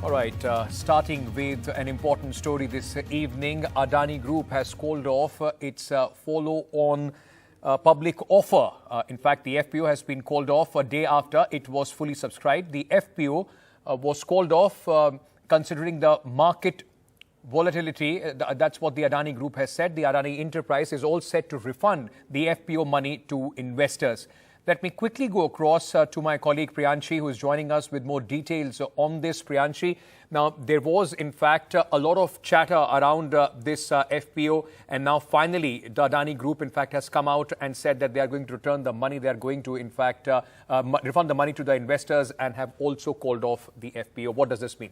All right, starting with an important story this evening, Adani Group has called off its follow-on public offer. In fact, the FPO has been called off a day after it was fully subscribed. The FPO was called off considering the market volatility. That's what the Adani Group has said. The Adani Enterprise is all set to refund the FPO money to investors. Let me quickly go across to my colleague Priyanshi, who is joining us with more details on this. Priyanshi, now there was in fact a lot of chatter around this FPO, and now finally the Adani Group in fact has come out and said that they are going to return the money. They are going to in fact refund the money to the investors and have also called off the FPO. What does this mean?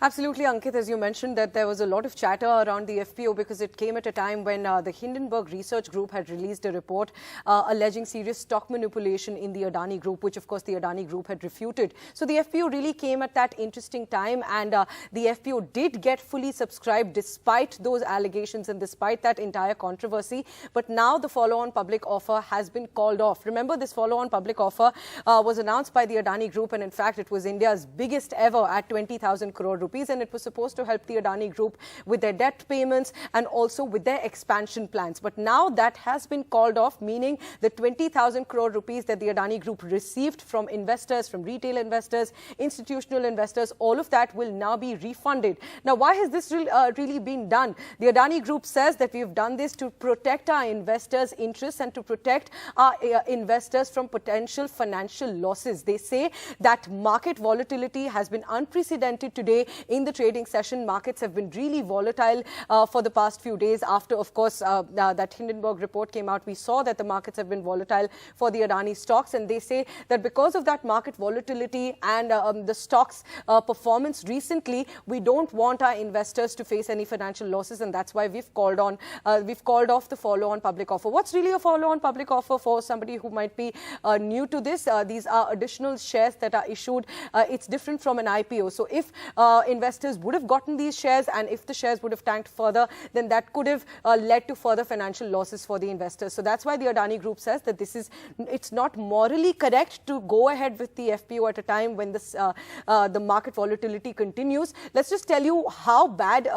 Absolutely, Ankit, as you mentioned that there was a lot of chatter around the FPO because it came at a time when the Hindenburg Research Group had released a report alleging serious stock manipulation in the Adani Group, which of course the Adani Group had refuted. So the FPO really came at that interesting time, and the FPO did get fully subscribed despite those allegations and despite that entire controversy. But now the follow-on public offer has been called off. Remember, this follow-on public offer was announced by the Adani Group, and in fact it was India's biggest ever at 20,000 crore rupees. And it was supposed to help the Adani Group with their debt payments and also with their expansion plans. But now that has been called off, meaning the 20,000 crore rupees that the Adani Group received from investors, from retail investors, institutional investors, all of that will now be refunded. Now, why has this really been done? The Adani Group says that we've done this to protect our investors' interests and to protect our investors from potential financial losses. They say that market volatility has been unprecedented today. In the trading session, markets have been really volatile for the past few days after, of course, that Hindenburg report came out. We saw that the markets have been volatile for the Adani stocks, and they say that because of that market volatility and the stocks performance recently, we don't want our investors to face any financial losses, and that's why we've called off the follow-on public offer. What's really a follow-on public offer for somebody who might be new to this? These are additional shares that are issued. It's different from an IPO. So if investors would have gotten these shares, and if the shares would have tanked further, then that could have led to further financial losses for the investors. So that's why the Adani Group says that it's not morally correct to go ahead with the FPO at a time when the market volatility continues. Let's just tell you how bad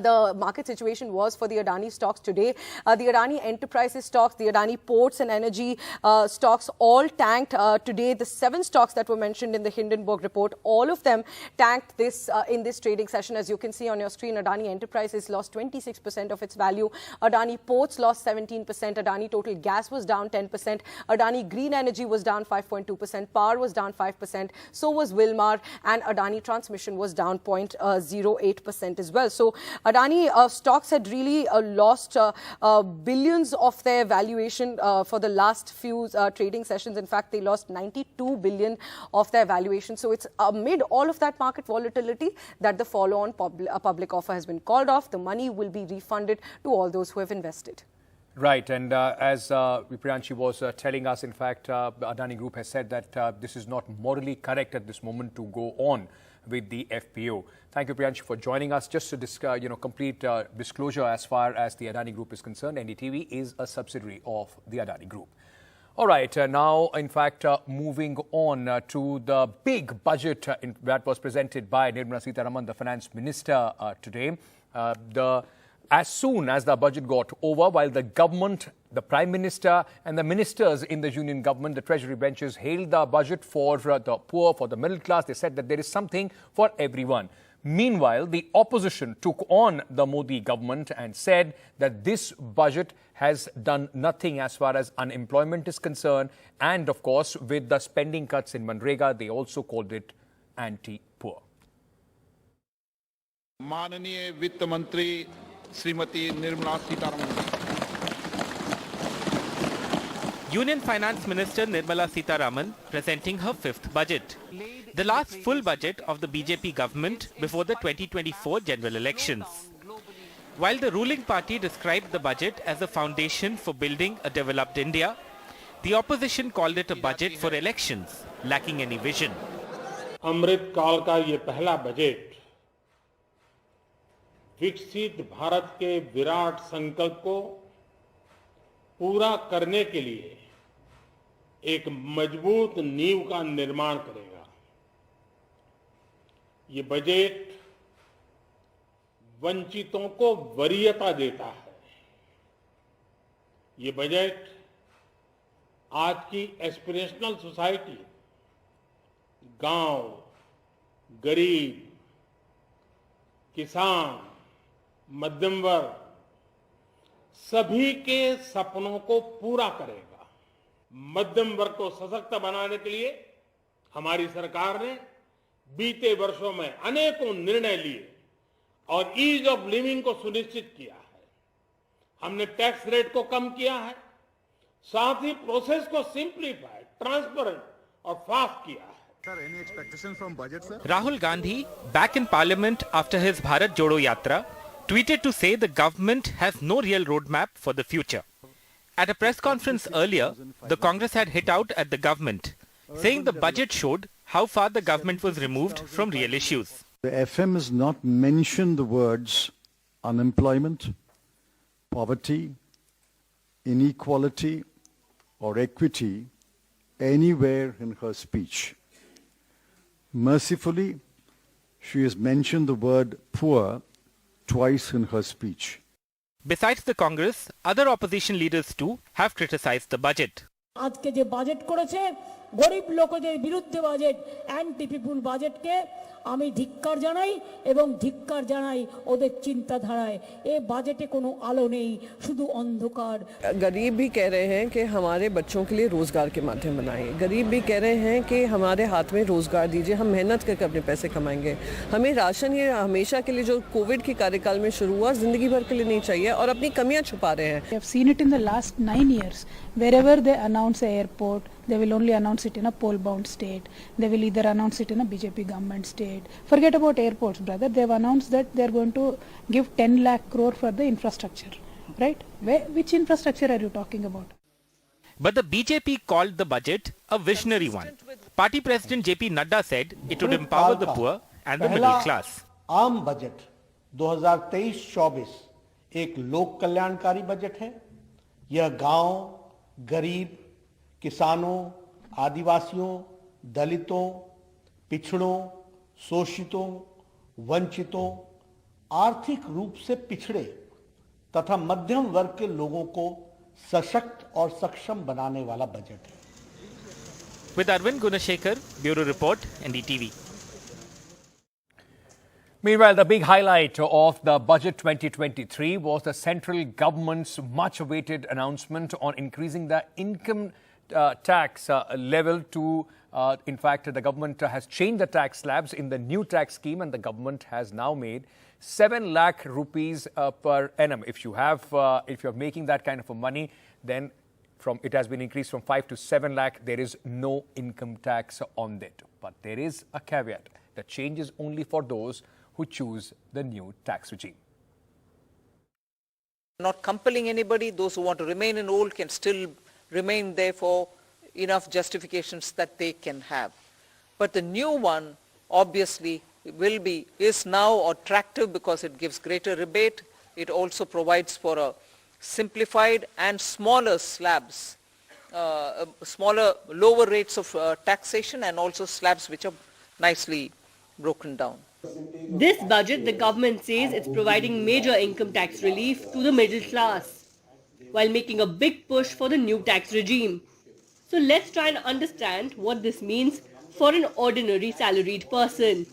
the market situation was for the Adani stocks today. The Adani Enterprises stocks, the Adani Ports and Energy stocks all tanked today. The 7 stocks that were mentioned in the Hindenburg report, all of them tanked in this trading session. As you can see on your screen, Adani Enterprises lost 26% of its value. Adani Ports lost 17%. Adani Total Gas was down 10%. Adani Green Energy was down 5.2%. Power was down 5%. So was Wilmar, and Adani Transmission was down 0.08% as well. So Adani stocks had really lost billions of their valuation for the last few trading sessions. In fact, they lost 92 billion of their valuation. So it's amid all of that market volatility that the follow-on public offer has been called off. The money will be refunded to all those who have invested. Right, and as Priyanshi was telling us, in fact, Adani Group has said that this is not morally correct at this moment to go on with the FPO. Thank you, Priyanshi, for joining us. Just to complete disclosure as far as the Adani Group is concerned, NDTV is a subsidiary of the Adani Group. All right, now, in fact, moving on to the big budget that was presented by Nirmala Sitharaman, the finance minister, today. As soon as the budget got over, while the government, the Prime Minister and the ministers in the union government, the Treasury benches, hailed the budget for the poor, for the middle class. They said that there is something for everyone. Meanwhile, the opposition took on the Modi government and said that this budget has done nothing as far as unemployment is concerned. And of course, with the spending cuts in Manrega, they also called it anti-poor. माननीय वित्त मंत्री Shrimati Nirmala Sitharaman. Union Finance Minister Nirmala Sitharaman presenting her 5th budget, the last full budget of the BJP government before the 2024 general elections. While the ruling party described the budget as a foundation for building a developed India, the opposition called it a budget for elections, lacking any vision. अमृत काल का ये पहला budget विकसित भारत के विराट संकल्प को पूरा करने के लिए एक मजबूत नींव का निर्माण करेगा. ये बजट वंचितों को वरीयता देता है। ये बजट आज की एस्पिरेशनल सोसाइटी, गांव, गरीब, किसान, मध्यम वर्ग, सभी के सपनों को पूरा करेगा। मध्यम वर्ग को सशक्त बनाने के लिए हमारी सरकार ने बीते वर्षों में अनेकों निर्णय लिए और ईज ऑफ लिविंग को सुनिश्चित किया है। हमने टैक्स रेट को कम किया है, साथ ही प्रोसेस को सिंप्लीफाई, ट्रांसपेरेंट और फास्ट किया है। Sir, any expectation from budget, sir? Rahul Gandhi, back in parliament after his Bharat Jodo Yatra, tweeted to say the government has no real roadmap for the future. At a press conference earlier, the Congress had hit out at the government, saying the budget showed how far the government was removed from real issues. The FM has not mentioned the words unemployment, poverty, inequality or equity anywhere in her speech. Mercifully, she has mentioned the word poor twice in her speech. Besides the Congress, other opposition leaders too have criticized the budget. আজকে যে budget করেছে গরিব লোকদের বিরুদ্ধে budget, anti পিপুল বাজেটকে আমি ধিক্কার জানাই এবং ধিক্কার জানাই ওদের চিন্তাধারায়। এই বাজেটে কোনো আলো নেই, শুধু অন্ধকার। गरीब भी कह रहे हैं कि हमारे बच्चों के लिए रोजगार के माध्यम बनाइए, गरीब भी कह रहे हैं कि हमारे हाथ में रोजगार दीजिए, हम मेहनत करके अपने पैसे कमाएंगे। हमें राशन ये हमेशा के लिए जो कोविड के कार्यकाल में शुरू हुआ जिंदगी भर के लिए नहीं चाहिए और अपनी कमियां छुपा रहे हैं। We have seen it in the last 9 years. Wherever they announce an airport, they will only announce it in a poll-bound state. They will either announce it in a BJP government state. Forget about airports, brother. They have announced that they are going to give 10 lakh crore for the infrastructure, right? Which infrastructure are you talking about? But the BJP called the budget a visionary one. Party President JP Nadda said it would empower the poor and the middle class. आम budget 2023-24 एक लोक कल्याणकारी budget है। यह गांव, गरीब, किसानों, आदिवासियों, दलितों, पिछड़ों, शोषितों, वंचितों, आर्थिक रूप से पिछड़े तथा मध्यम वर्ग के लोगों को सशक्त और सक्षम बनाने वाला बजट है। With Arvind Gunashekhar, Bureau Report, NDTV. Meanwhile, the big highlight of the budget 2023 was the central government's much-awaited announcement on increasing the income tax level to, in fact, the government has changed the tax slabs in the new tax scheme, and the government has now made 7 lakh rupees per annum. If you're making that kind of money, then it has been increased from 5 to 7 lakh. There is no income tax on that. But there is a caveat. The change is only for those who choose the new tax regime. Not compelling anybody. Those who want to remain in old can still remain there for enough justifications that they can have. But the new one obviously is now attractive because it gives greater rebate. It also provides for a simplified and smaller slabs, lower rates of taxation, and also slabs which are nicely broken down. This budget, the government says it's providing major income tax relief to the middle class, while making a big push for the new tax regime. So let's try and understand what this means for an ordinary salaried person.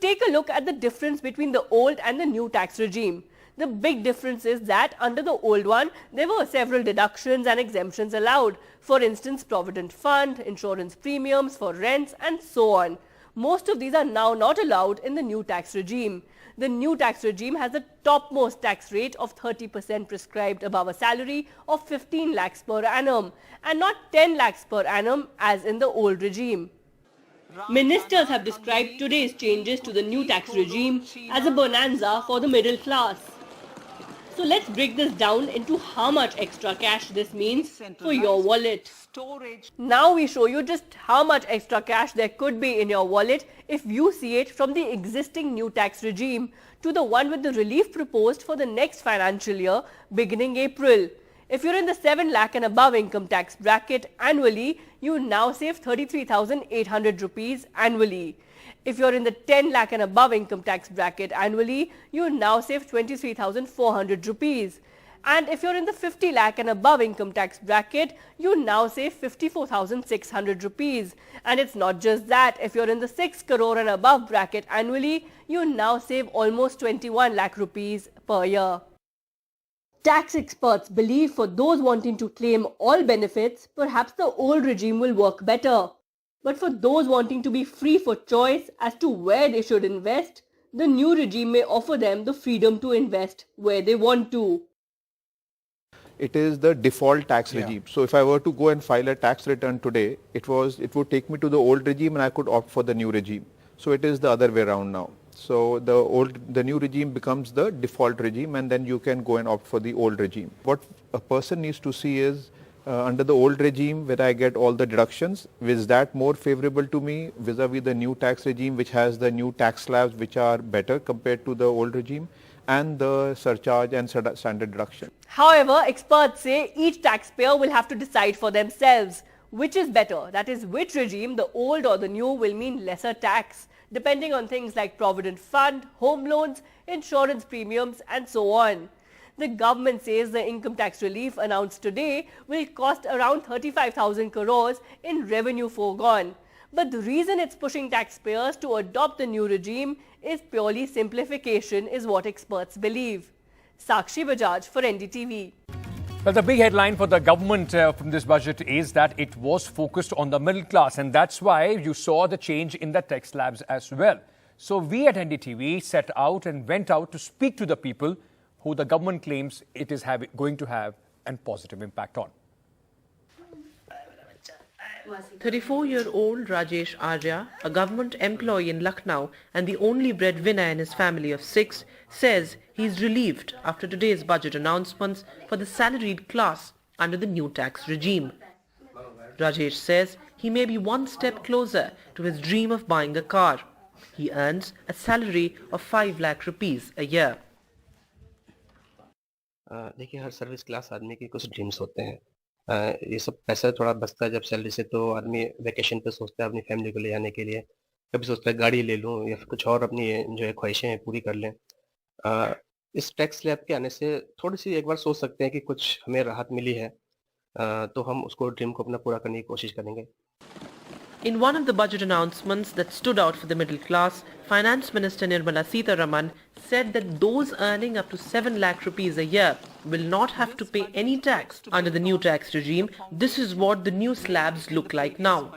Take a look at the difference between the old and the new tax regime. The big difference is that under the old one, there were several deductions and exemptions allowed. For instance, provident fund, insurance premiums for rents, and so on. Most of these are now not allowed in the new tax regime. The new tax regime has a topmost tax rate of 30% prescribed above a salary of 15 lakhs per annum and not 10 lakhs per annum as in the old regime. Ministers have described today's changes to the new tax regime as a bonanza for the middle class. So let's break this down into how much extra cash this means for your wallet. Now we show you just how much extra cash there could be in your wallet if you see it from the existing new tax regime to the one with the relief proposed for the next financial year beginning April. If you're in the 7 lakh and above income tax bracket annually, you now save 33,800 rupees annually. If you're in the 10 lakh and above income tax bracket annually, you now save 23,400 rupees. And if you're in the 50 lakh and above income tax bracket, you now save 54,600 rupees. And it's not just that. If you're in the 6 crore and above bracket annually, you now save almost 21 lakh rupees per year. Tax experts believe for those wanting to claim all benefits, perhaps the old regime will work better. But for those wanting to be free for choice as to where they should invest, the new regime may offer them the freedom to invest where they want to. It is the default tax regime. So if I were to go and file a tax return today, it would take me to the old regime and I could opt for the new regime. So it is the other way around now. So the new regime becomes the default regime and then you can go and opt for the old regime. What a person needs to see is under the old regime where I get all the deductions, is that more favorable to me vis-a-vis the new tax regime which has the new tax slabs which are better compared to the old regime and the surcharge and standard deduction. However, experts say each taxpayer will have to decide for themselves which is better. That is, which regime, the old or the new, will mean lesser tax, depending on things like Provident Fund, home loans, insurance premiums and so on. The government says the income tax relief announced today will cost around 35,000 crores in revenue foregone. But the reason it's pushing taxpayers to adopt the new regime is purely simplification, is what experts believe. Sakshi Bajaj for NDTV. Well, the big headline for the government from this budget is that it was focused on the middle class, and that's why you saw the change in the tax slabs as well. So we at NDTV set out and went out to speak to the people who the government claims it is going to have a positive impact on. 34-year-old Rajesh Arya, a government employee in Lucknow and the only breadwinner in his family of 6, says he's relieved after today's budget announcements for the salaried class under the new tax regime. Rajesh says he may be one step closer to his dream of buying a car. He earns a salary of 5 lakh rupees a year. देखिए, हर service class आदमी के कुछ dreams होते हैं. ये सब पैसा थोड़ा बचता है जब सैलरी से, तो आदमी वैकेशन पे सोचता है अपनी फैमिली को ले जाने के लिए, कभी सोचता है गाड़ी ले लूं या फिर कुछ और अपनी जो है ख्वाहिशें हैं पूरी कर लें. इस टैक्स स्लैब के आने से थोड़ी सी एक बार सोच सकते हैं कि कुछ हमें राहत मिली है, तो हम उसको ड्रीम को अपना पूरा करने की कोशिश करेंगे. In one of the budget announcements that stood out for the middle class, Finance Minister Nirmala Sitharaman said that those earning up to 7 lakh rupees a year will not have to pay any tax under the new tax regime. This is what the new slabs look like now.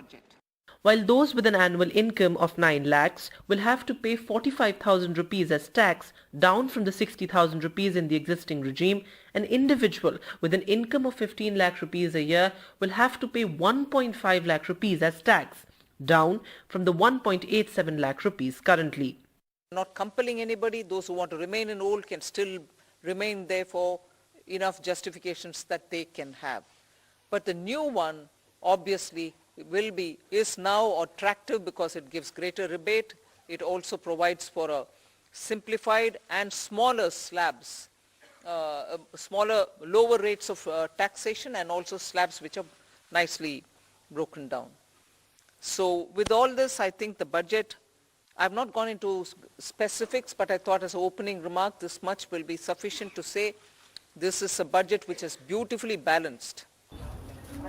While those with an annual income of 9 lakhs will have to pay 45,000 rupees as tax, down from the 60,000 rupees in the existing regime, an individual with an income of 15 lakh rupees a year will have to pay 1.5 lakh rupees as tax, down from the 1.87 lakh rupees currently. Not compelling anybody. Those who want to remain in old can still remain there for enough justifications that they can have. But the new one obviously is now attractive because it gives greater rebate. It also provides for a simplified and smaller slabs, lower rates of taxation, and also slabs which are nicely broken down. So with all this, I think the budget, I've not gone into specifics, but I thought as an opening remark, this much will be sufficient to say this is a budget which is beautifully balanced.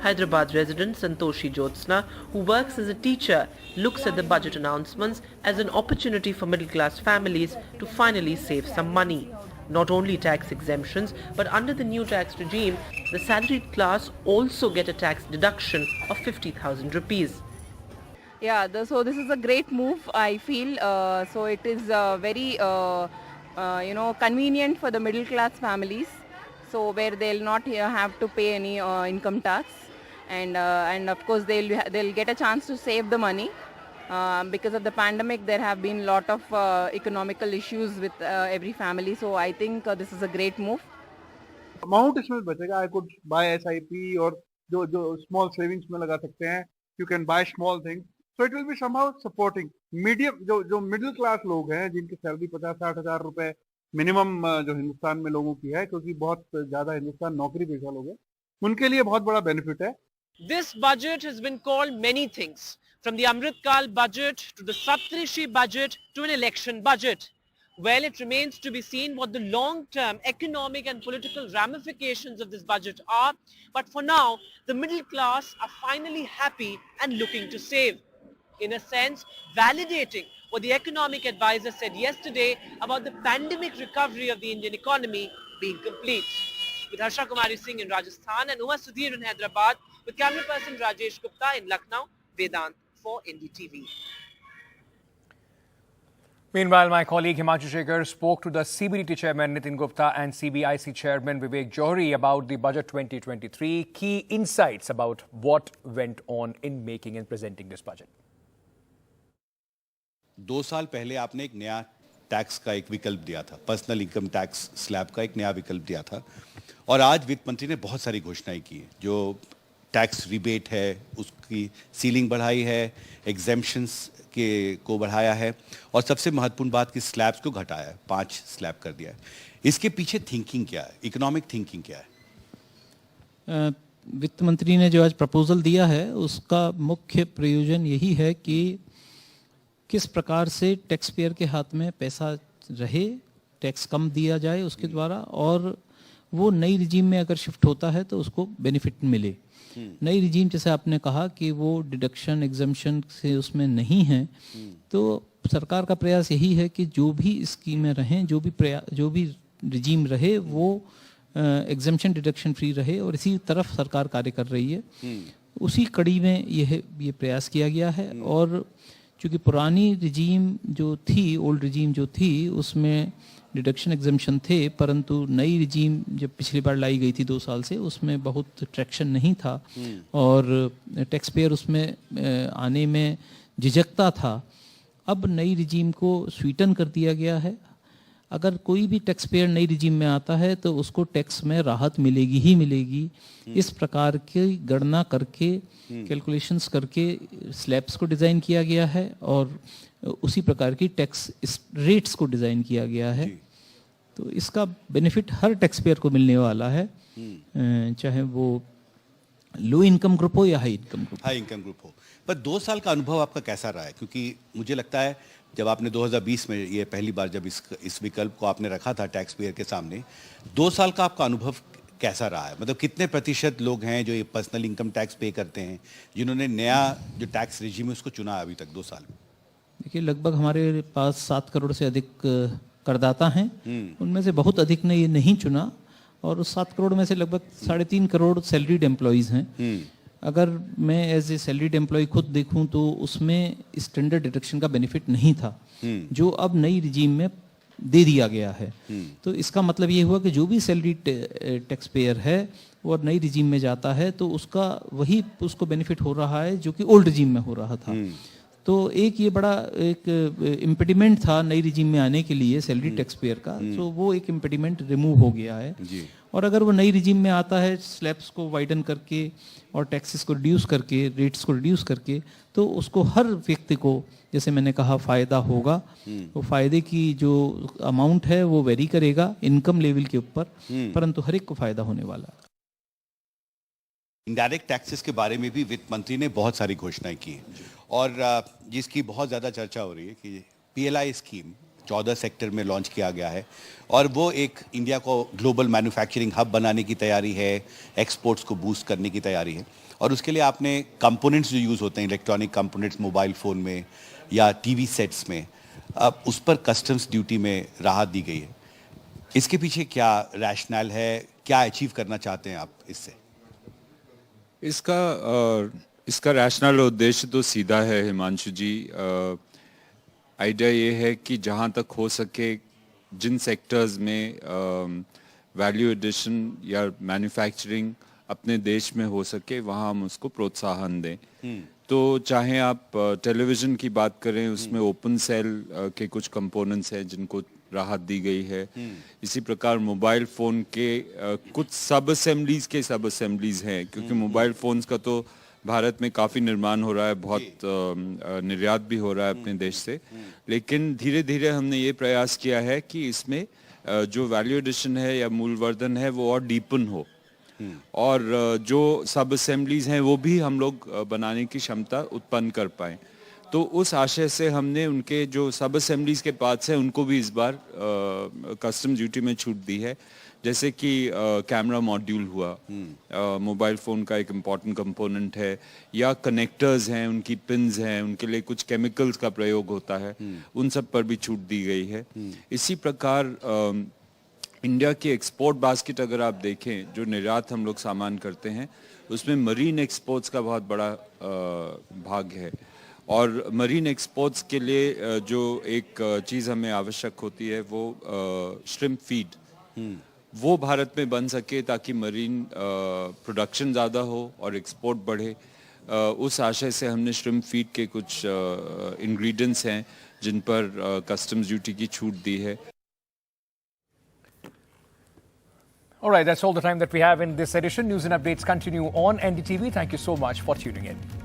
Hyderabad resident Santoshi Jyotsna, who works as a teacher, looks at the budget announcements as an opportunity for middle-class families to finally save some money. Not only tax exemptions, but under the new tax regime, the salaried class also get a tax deduction of 50,000 rupees. Yeah, so this is a great move, I feel. So it is very, convenient for the middle-class families. So where they'll not have to pay any income tax, and of course they'll get a chance to save the money. Because of the pandemic, there have been a lot of economical issues with every family. So I think this is a great move. Amount इसमें बचेगा. I could buy SIP और जो small savings में लगा सकते हैं. You can buy small things. So it will be somehow supporting medium जो middle class लोग हैं जिनकी सैलरी 50-60 हज़ार रुपए मिनिमम जो हिंदुस्तान में लोगों की है, क्योंकि बहुत ज्यादा हिंदुस्तान नौकरी पेशा लोग हैं, उनके लिए बहुत बड़ा बेनिफिट है. This budget has been called many things, From the Amritkal budget to the Saptarishi budget to an election budget. Well, it remains to be seen what the long-term economic and political ramifications of this budget are. But for now, the middle class are finally happy and looking to save. In a sense, validating what the economic advisor said yesterday about the pandemic recovery of the Indian economy being complete. With Harsha Kumari Singh in Rajasthan and Uma Sudhir in Hyderabad, with camera person Rajesh Gupta in Lucknow, Vedant for NDTV. Meanwhile, my colleague Himanshu Shekhar spoke to the CBDT chairman Nitin Gupta and CBIC chairman Vivek Johri about the budget 2023, key insights about what went on in making and presenting this budget. 2 साल पहले आपने एक नया tax का एक विकल्प दिया था, पर्सनल इनकम टैक्स स्लैब का एक नया विकल्प दिया था, और आज वित्त मंत्री ने बहुत सारी घोषणाएं की है। जो टैक्स रिबेट है उसकी सीलिंग बढ़ाई है, एग्जेम्पशंस को बढ़ाया है, और सबसे महत्वपूर्ण बात कि स्लैब्स को घटाया है, 5 स्लैब कर दिया है। इसके पीछे थिंकिंग क्या है, इकोनॉमिक थिंकिंग क्या है? वित्त मंत्री ने जो आज प्रपोजल दिया है उसका मुख्य प्रयोजन यही है कि किस प्रकार से टैक्स पेयर के हाथ में पैसा रहे, टैक्स कम दिया जाए उसके द्वारा, और वो नई रिजीम में अगर शिफ्ट होता है तो उसको बेनिफिट मिले। नई रिजीम जैसे आपने कहा कि वो डिडक्शन एग्जम्पशन से उसमें नहीं है, तो सरकार का प्रयास यही है कि जो भी स्कीमें रहें, जो भी रिजीम रहे वो एग्जम्पशन डिडक्शन फ्री रहे, और इसी तरफ सरकार कार्य कर रही है। उसी कड़ी में ये प्रयास किया गया है। और चूँकि पुरानी रिजीम जो थी, ओल्ड रिजीम जो थी, उसमें डिडक्शन एग्जम्पशन थे, परंतु नई रिजीम जब पिछली बार लाई गई थी 2 साल से, उसमें बहुत ट्रैक्शन नहीं था और टैक्स पेयर उसमें आने में झिझकता था। अब नई रिजीम को स्वीटन कर दिया गया है। अगर कोई भी टैक्स पेयर नई रिजीम में आता है तो उसको टैक्स में राहत मिलेगी ही मिलेगी। इस प्रकार की गणना करके, कैलकुलेशंस करके स्लैब्स को डिज़ाइन किया गया है और उसी प्रकार की टैक्स रेट्स को डिज़ाइन किया गया है। तो इसका बेनिफिट हर टैक्स पेयर को मिलने वाला है, चाहे वो लो इनकम ग्रुप हो या हाई इनकम ग्रुप हो। पर 2 साल का अनुभव आपका कैसा रहा है? क्योंकि मुझे लगता है जब आपने 2020 में ये पहली बार जब इस विकल्प को आपने रखा था टैक्स पेयर के सामने, 2 साल का आपका अनुभव कैसा रहा है? मतलब कितने प्रतिशत लोग हैं जो ये पर्सनल इनकम टैक्स पे करते हैं, जिन्होंने नया जो टैक्स रेजिम है उसको चुना अभी तक 2 साल में? देखिए, लगभग हमारे पास 7 करोड़ से अधिक करदाता हैं। उनमें से बहुत अधिक ने ये नहीं चुना, और उस 7 करोड़ में से लगभग 3.5 करोड़ सैलरीड एम्प्लॉयज़ हैं। अगर मैं एज ए सैलरीड एम्प्लॉय खुद देखूं तो उसमें स्टैंडर्ड डिडक्शन का बेनिफिट नहीं था, जो अब नई रिजीम में दे दिया गया है। तो इसका मतलब ये हुआ कि जो भी सैलरीड टैक्स पेयर है और नई रिजीम में जाता है तो उसको बेनिफिट हो रहा है जो कि ओल्ड रिजीम में हो रहा था। तो एक ये बड़ा एक इम्पेडिमेंट था नई रिजीम में आने के लिए सैलरी टैक्स पेयर का, तो वो एक इम्पेडिमेंट रिमूव हो गया है। और अगर वो नई रिजीम में आता है स्लैब्स को वाइडन करके और टैक्सेस को रिड्यूस करके, रेट्स को रिड्यूस करके, तो उसको हर व्यक्ति को, जैसे मैंने कहा, फ़ायदा होगा। वो फ़ायदे की जो अमाउंट है वो वेरी करेगा इनकम लेवल के ऊपर, परंतु हर एक को फ़ायदा होने वाला है। इनडायरेक्ट टैक्सेस के बारे में भी वित्त मंत्री ने बहुत सारी घोषणाएं की और जिसकी बहुत ज़्यादा चर्चा हो रही है कि PLI स्कीम 14 सेक्टर में लॉन्च किया गया है और वो एक इंडिया को ग्लोबल मैन्युफैक्चरिंग हब बनाने की तैयारी है, एक्सपोर्ट्स को बूस्ट करने की तैयारी है। और उसके लिए आपने कंपोनेंट्स जो यूज़ होते हैं, इलेक्ट्रॉनिक कंपोनेंट्स मोबाइल फ़ोन में या TV सेट्स में, अब उस पर कस्टम्स ड्यूटी में राहत दी गई है। इसके पीछे क्या रैशनल है, क्या अचीव करना चाहते हैं आप इससे? इसका रैशनल उद्देश्य तो सीधा है हिमांशु जी। आइडिया ये है कि जहाँ तक हो सके जिन सेक्टर्स में वैल्यू एडिशन या मैन्युफैक्चरिंग अपने देश में हो सके वहाँ हम उसको प्रोत्साहन दें। तो चाहे आप टेलीविज़न की बात करें, उसमें ओपन सेल के कुछ कंपोनेंट्स हैं जिनको राहत दी गई है। इसी प्रकार मोबाइल फ़ोन के कुछ सब असेंबलीज़ हैं, क्योंकि मोबाइल फ़ोन्स का तो भारत में काफ़ी निर्माण हो रहा है, बहुत निर्यात भी हो रहा है अपने देश से। लेकिन धीरे धीरे हमने ये प्रयास किया है कि इसमें जो वैल्यू एडिशन है या मूलवर्धन है वो और डीपन हो। और जो सब असेंबलीज हैं वो भी हम लोग बनाने की क्षमता उत्पन्न कर पाएं। तो उस आशय से हमने उनके जो सब असेंबलीज के पार्ट्स हैं उनको भी इस बार कस्टम ड्यूटी में छूट दी है, जैसे कि कैमरा मॉड्यूल हुआ, मोबाइल फ़ोन का एक इम्पॉर्टेंट कंपोनेंट है, या कनेक्टर्स हैं, उनकी पिन्स हैं, उनके लिए कुछ केमिकल्स का प्रयोग होता है, उन सब पर भी छूट दी गई है। इसी प्रकार इंडिया की एक्सपोर्ट बास्केट अगर आप देखें, जो निर्यात हम लोग सामान करते हैं, उसमें मरीन एक्सपोर्ट्स का बहुत बड़ा भाग है। और मरीन एक्सपोर्ट्स के लिए जो एक चीज़ हमें आवश्यक होती है वो श्रिम्प फीड, वो भारत में बन सके ताकि मरीन प्रोडक्शन ज़्यादा हो और एक्सपोर्ट बढ़े। उस आशय से हमने श्रिम्प फीड के कुछ इंग्रेडिएंट्स हैं जिन पर कस्टम्स ड्यूटी की छूट दी है। All right, that's all the time that we have in this edition. News and updates continue on NDTV. Thank you so much for tuning in.